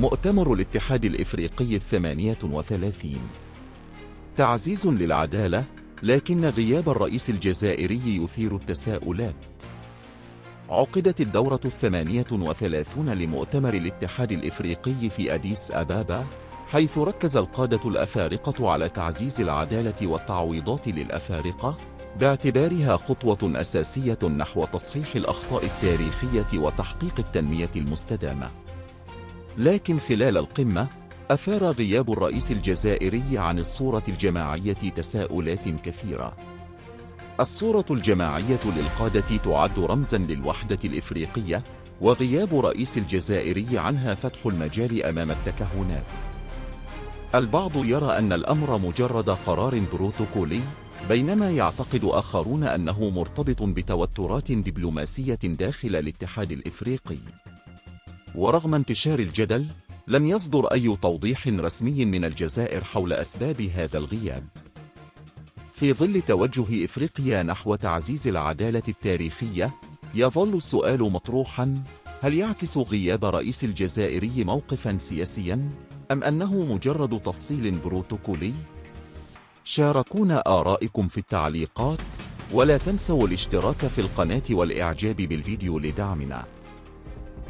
مؤتمر الاتحاد الإفريقي 38. تعزيز للعدالة، لكن غياب الرئيس الجزائري يثير التساؤلات. عقدت الدورة 38 لمؤتمر الاتحاد الإفريقي في أديس أبابا، حيث ركز القادة الأفارقة على تعزيز العدالة والتعويضات للأفارقة، باعتبارها خطوة أساسية نحو تصحيح الأخطاء التاريخية وتحقيق التنمية المستدامة. لكن خلال القمة، أثار غياب الرئيس الجزائري عن الصورة الجماعية تساؤلات كثيرة. الصورة الجماعية للقادة تعد رمزاً للوحدة الإفريقية، وغياب رئيس الجزائري عنها فتح المجال أمام التكهنات. البعض يرى أن الأمر مجرد قرار بروتوكولي، بينما يعتقد آخرون أنه مرتبط بتوترات دبلوماسية داخل الاتحاد الإفريقي. ورغم انتشار الجدل، لم يصدر أي توضيح رسمي من الجزائر حول أسباب هذا الغياب. في ظل توجه إفريقيا نحو تعزيز العدالة التاريخية، يظل السؤال مطروحاً: هل يعكس غياب رئيس الجزائري موقفاً سياسياً، أم أنه مجرد تفصيل بروتوكولي؟ شاركونا آرائكم في التعليقات، ولا تنسوا الاشتراك في القناة والإعجاب بالفيديو لدعمنا.